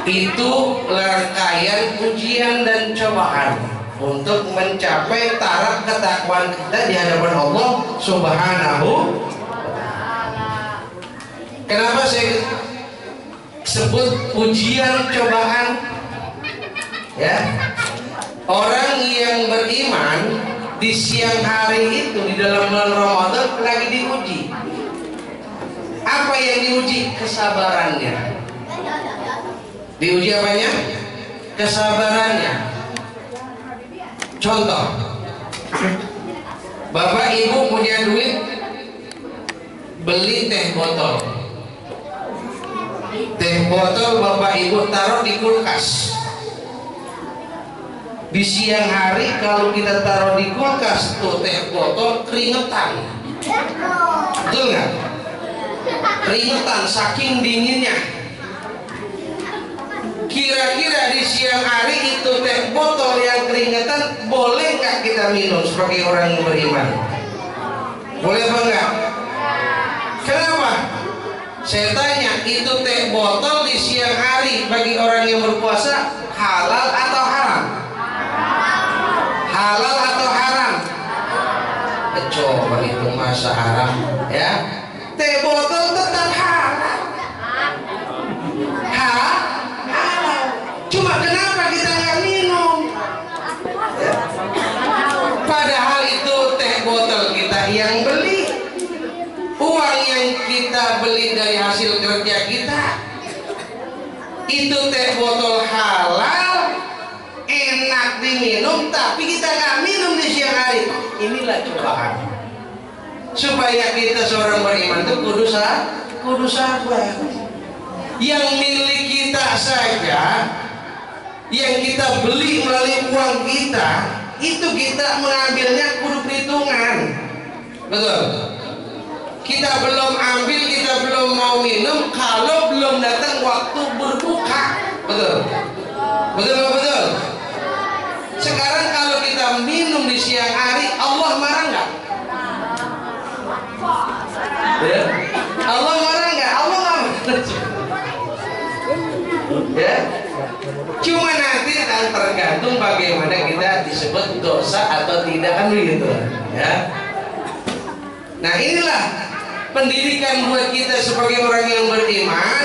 itu rangkaian ujian dan cobaan untuk mencapai taraf ketakwaan kita di hadapan Allah Subhanahu wa Ta'ala. Kenapa saya sebut ujian cobaan? Ya, orang yang beriman di siang hari itu di dalam bulan Ramadan lagi diuji. Apa yang diuji? Kesabarannya. Diuji apanya? Kesabarannya. Contoh, Bapak Ibu punya duit beli teh botol. Teh botol Bapak Ibu taruh di kulkas. Di siang hari kalau kita taruh di kulkas tuh teh botol keringetan. Betul nggak? Keringetan saking dinginnya. Kira-kira di siang hari itu teh botol yang keringetan boleh nggak kita minum sebagai orang yang beriman? Boleh apa enggak? Kenapa? Saya tanya, itu teh botol di siang hari bagi orang yang berpuasa halal atau haram? Halal atau haram? Coba itu masa haram ya? Teh botol tetap halal. Cuma kenapa kita nggak minum? Ya. Padahal itu teh botol kita yang beli, uang yang kita beli dari hasil kerja kita. Itu teh botol halal, enak diminum, tapi kita nggak minum di siang hari. Inilah cobaan. Supaya kita seorang beriman itu kudu sabar. Yang milik kita saja, yang kita beli melalui uang kita, itu kita mengambilnya kudu perhitungan. Betul? Kita belum ambil, kita belum mau minum kalau belum datang waktu berbuka. Betul? Betul? Betul? Sekarang kalau kita minum di siang hari, Allah marah nggak? Ya? Allah marah nggak? Allah nggak marah. Ya? Cuma nanti akan tergantung bagaimana kita disebut dosa atau tidak, kan begitu ya. Nah inilah pendidikan buat kita sebagai orang yang beriman,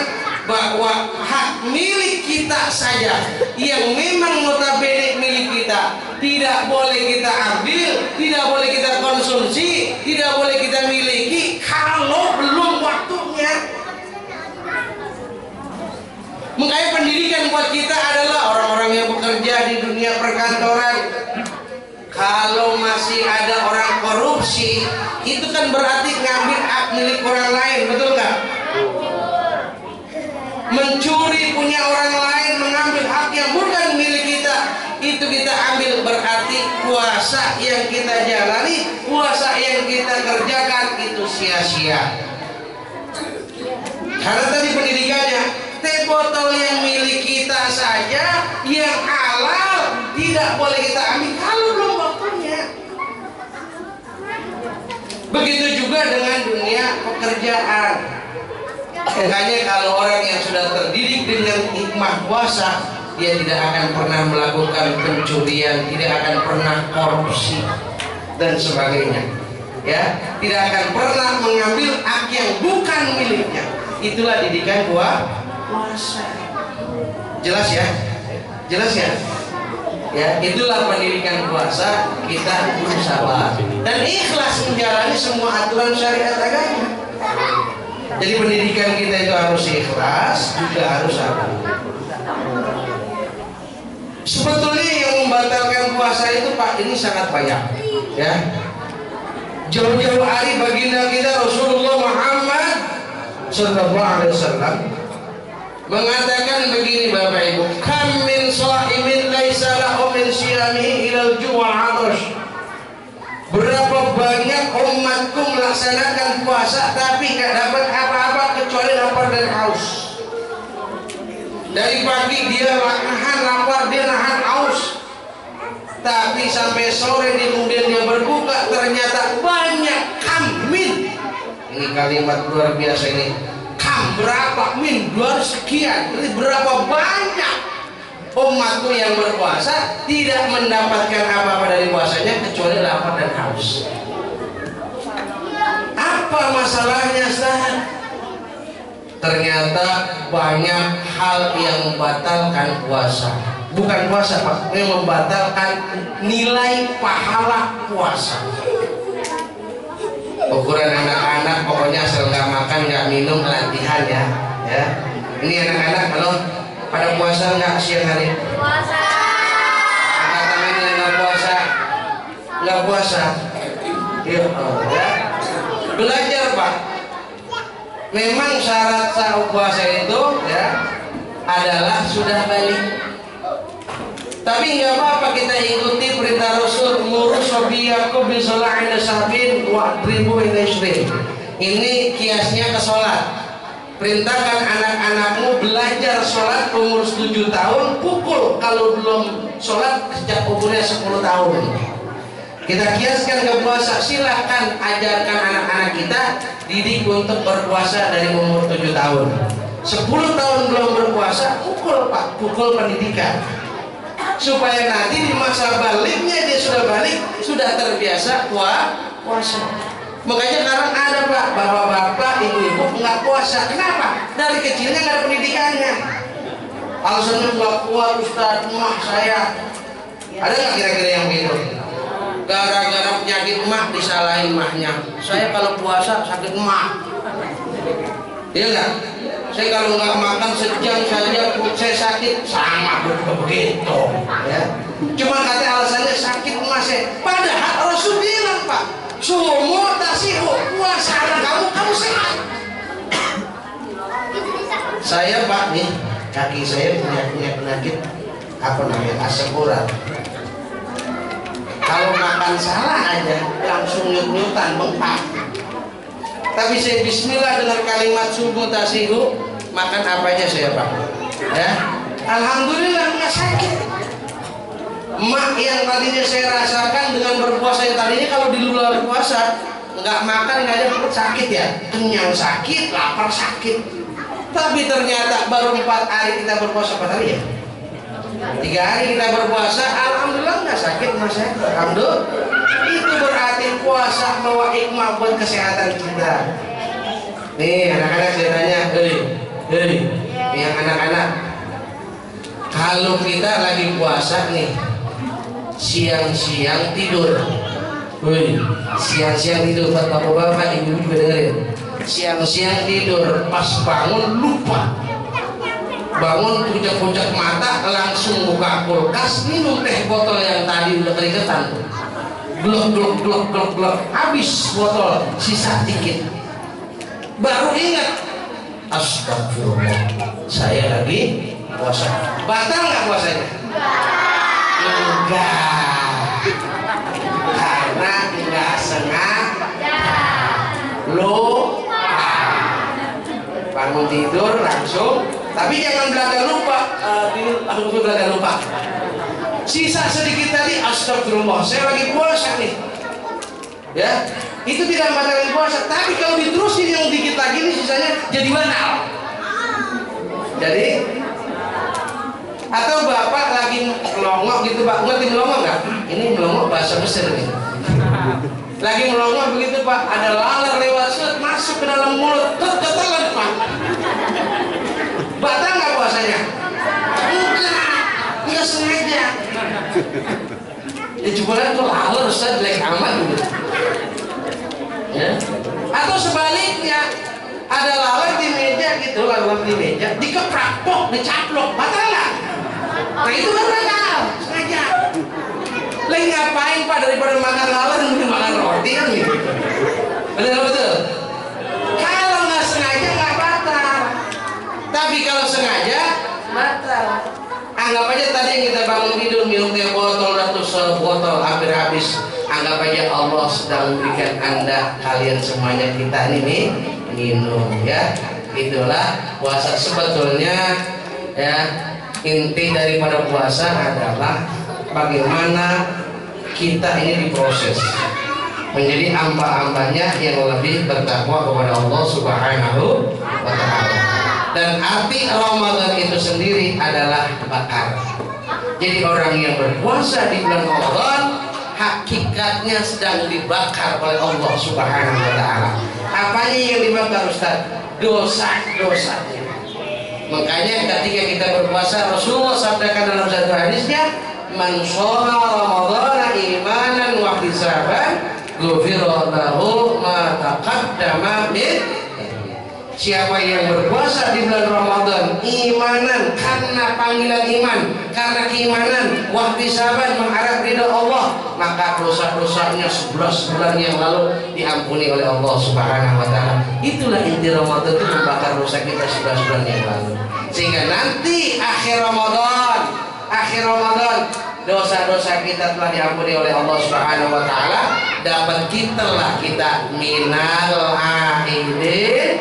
bahwa hak milik kita saja yang memang notabene milik kita tidak boleh kita ambil, tidak boleh kita konsumsi, tidak boleh kita miliki kalau belum waktunya. Makanya pendidikan buat kita adalah orang-orang yang bekerja di dunia perkantoran. Kalau masih ada orang korupsi, itu kan berarti ngambil hak milik orang lain, betul nggak? Mencuri punya orang lain, mengambil hak yang bukan milik kita, itu kita ambil, berarti puasa yang kita jalani, puasa yang kita kerjakan itu sia-sia. Karena tadi pendidikannya, teh botol yang milik kita saja yang halal tidak boleh kita ambil kalau belum waktunya. Begitu juga dengan dunia pekerjaan. Makanya kalau orang yang sudah terdidik dengan hikmah puasa, dia tidak akan pernah melakukan pencurian, tidak akan pernah korupsi dan sebagainya. Ya, tidak akan pernah mengambil hak yang bukan miliknya. Itulah didikan puasa. Jelas ya? Jelas ya? Ya, itulah pendidikan puasa, kita bersabar dan ikhlas menjalani semua aturan syariat agama. Jadi pendidikan kita itu harus ikhlas, juga harus sabar. Sebetulnya yang membatalkan puasa itu Pak, ini sangat banyak. Ya, jauh-jauh hari baginda kita Rasulullah Muhammad Sallallahu Alaihi Wasallam mengatakan begini, Bapak Ibu, kam min shaimin laisa lahu min siyamihi ilal ju'al atash. Berapa banyak umatku melaksanakan puasa tapi gak dapat apa-apa kecuali lapar dan haus. Dari pagi dia nahan lapar, dia nahan haus, tapi sampai sore kemudian dia berbuka, ternyata banyak kamin. Ini kalimat luar biasa ini. berapa min 2 sekian, berapa banyak umatku yang berpuasa tidak mendapatkan apa-apa dari puasanya kecuali lapar dan haus. Apa masalahnya, Ustaz? Ternyata banyak hal yang membatalkan puasa. Bukan puasa, Pak, yang membatalkan nilai pahala puasa. Ukuran anak-anak pokoknya asal nggak makan nggak minum latihan ya. Ini anak-anak kalau pada puasa nggak siang hari? Puasa. Angkat tangan yang nggak puasa. Nggak puasa. Ya. Belajar, Pak. Memang syarat puasa itu ya adalah sudah balik. Tapi nggak apa-apa kita ikuti perintah Rasul, ngurus sobiyaku bisola'in sahabin wa ribu industri. Ini kiasnya ke sholat. Perintahkan anak-anakmu belajar sholat umur 7 tahun, pukul kalau belum sholat sejak umurnya 10 tahun. Kita kiaskan ke puasa, silahkan ajarkan anak-anak kita didik untuk berpuasa dari umur 7 tahun. 10 tahun belum berpuasa, pukul, Pak, pukul pendidikan. Supaya nanti di masa baliknya dia sudah balik, sudah terbiasa puasa. Makanya sekarang ada, Pak, bapak-bapak, ibu-ibu nggak puasa. Kenapa? Dari kecilnya nggak ada pendidikannya. Alasannya nggak kuat, Ustaz, emak saya. Ada nggak kira-kira yang begitu? Gara-gara penyakit emak disalahin emaknya. Saya kalau puasa sakit emak. Iya nggak? Saya kalau nggak makan sejam saja saya sakit, sama begitu ya. Cuma kata alasannya sakit emas saya. Padahal Rasul bilang, Pak, semua tasihu puasa kamu sehat. Saya, Pak, nih kaki saya punya penyakit apa namanya, asam urat. Kalau makan salah aja langsung nyut-nyutan bengkak. Tapi saya bismillah dengan kalimat subuh tasihu, makan apa aja saya, Pak, ya alhamdulillah nggak sakit. Emak yang tadinya saya rasakan dengan berpuasa yang tadinya kalau di luar puasa nggak makan nggak ada perut sakit ya, kenyang sakit, lapar sakit. Tapi ternyata baru 4 hari kita berpuasa, 4 hari ya, 3 hari kita berpuasa, alhamdulillah nggak sakit mas saya, alhamdulillah. Itu berarti puasa bawa hikmah buat kesehatan kita. Nih anak-anak saya tanya, yang anak-anak, kalau kita lagi puasa nih, siang-siang tidur, siang-siang tidur, buat bapak-bapak, ibu juga dengerin, siang-siang tidur, pas bangun lupa, bangun puncak-puncak mata, langsung buka kulkas, minum teh botol yang tadi udah keringetan, glok, habis botol, sisa dikit, baru ingat, astagfirullah, saya lagi puasa. Batal nggak puasanya? Enggak, karena nggak sengaja, lupa. Bangun tidur langsung, tapi jangan belaga lupa. Aku belaga lupa. Sisa sedikit tadi, astagfirullah, saya lagi puasa nih. Ya, itu tidak batalkan puasa. Tapi kalau diterusin yang dikit lagi nih, sisanya jadi batal. Jadi, atau bapak lagi melongok gitu, Pak, ngerti melongok nggak? Ini melongok bahasa Mesir nih. Lagi melongok begitu, Pak, ada laler lewat, masuk ke dalam mulut, ketelan, Pak. Batal nggak puasanya? Enggak sengaja. Ya jebolan tuh laler, Ustaz, jelek amat gitu. Ya. Atau sebaliknya, ada laler di meja gitu, laler di meja, dikeprak, pok, dicaplok, batal nggak? Nah itu kan batal, sengaja. Lagi ngapain, Pak, daripada makan laler mending makan roti kan gitu. Betul. Kalau nggak sengaja nggak batal, tapi kalau sengaja batal. Anggap aja tadi yang kita bangun tidur minum teh botol ratus botol hampir habis. Anggap aja Allah sedang memberikan Anda, kalian semuanya, kita ini minum ya. Itulah puasa sebetulnya ya. Inti daripada puasa adalah bagaimana kita ini diproses. menjadi hamba-hambanya yang lebih bertakwa kepada Allah Subhanahu wa Ta'ala. Dan arti Ramadan itu sendiri adalah bakar. Jadi orang yang berpuasa di bulan Ramadan hakikatnya sedang dibakar oleh Allah Subhanahu wa Ta'ala. Apanya yang dibakar, Ustaz? Dosa-dosanya. Makanya ketika kita berpuasa, Rasulullah sabdakan dalam satu hadisnya, man shoma ramadhana imanan wa ihtisaban ghufira lahu ma taqaddama min. Siapa yang berpuasa di bulan Ramadan imanan karena panggilan iman, karena keimanan, wa ihtisaban mengharap ridha Allah, maka dosa-dosanya 11 bulan yang lalu diampuni oleh Allah Subhanahu wa Ta'ala. Itulah inti Ramadan, itu membakar dosa kita 11 bulan yang lalu. Sehingga nanti akhir Ramadan dosa-dosa kita telah diampuni oleh Allah Subhanahu wa Ta'ala, dapat kita minal aidin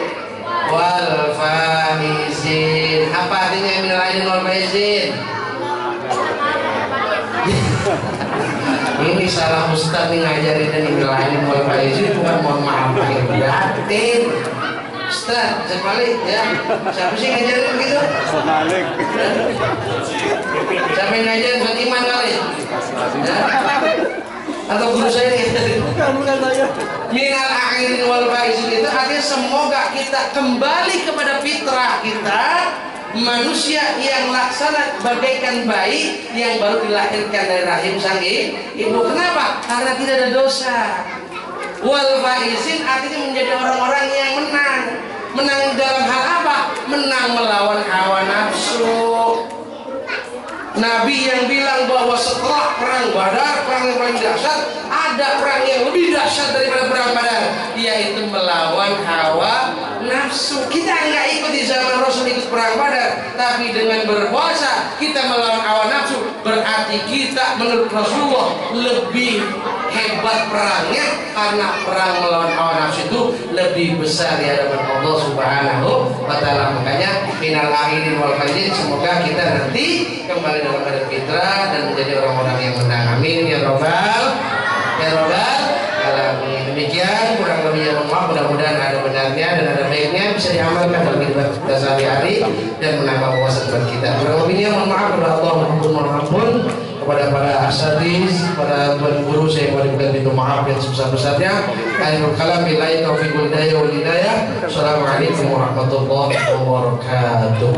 wal faizin. Apa artinya minal aidin wal faizin? Ini salah Ustaz nih ngajarin dan minal aidin wal faizin, bukan mohon maaf lahir batin. Ustaz, sebalik ya. Siapa sih ngajarin begitu? Sebalik. Siapa yang ngajarin? Bukan Iman kali ya? Atau guru saya nih? Bukan saya. Minal aidin wal faizin itu artinya semoga kita kembali kepada fitrah kita, manusia yang laksana bagaikan bayi yang baru dilahirkan dari rahim sang ibu. Kenapa? Karena tidak ada dosa. Wal faizin artinya menjadi orang-orang yang menang. Menang dalam hal apa? Menang melawan hawa nafsu. Nabi yang bilang bahwa setelah perang Badar, perang yang paling dahsyat, ada perang yang lebih dahsyat daripada perang Badar, yaitu melawan hawa nafsu. Kita nggak ikut di zaman Rasul ikut perang Badar, tapi dengan berpuasa kita melawan hawa nafsu, berarti kita menurut Rasulullah lebih hebat perangnya, karena perang melawan hawa nafsu itu lebih besar di hadapan Allah Subhanahu wa Ta'ala. Makanya minal aidin wal faizin, semoga kita nanti kembali dalam keadaan fitrah dan menjadi orang-orang yang menang. Amin ya robbal alamin. Demikian kurang lebihnya, mohon maaf. Mudah-mudahan ada benarnya dan ada baiknya, bisa diamalkan dalam kehidupan kita sehari-hari dan menambah wawasan kita. Kurang lebihnya mohon maaf kepada Allah, mohon ampun kepada para asatidz, para tuan guru, saya mohon minta maaf yang sebesar-besarnya. Akhirul kalam, billahi taufiq wal hidayah. Assalamualaikum warahmatullahi wabarakatuh.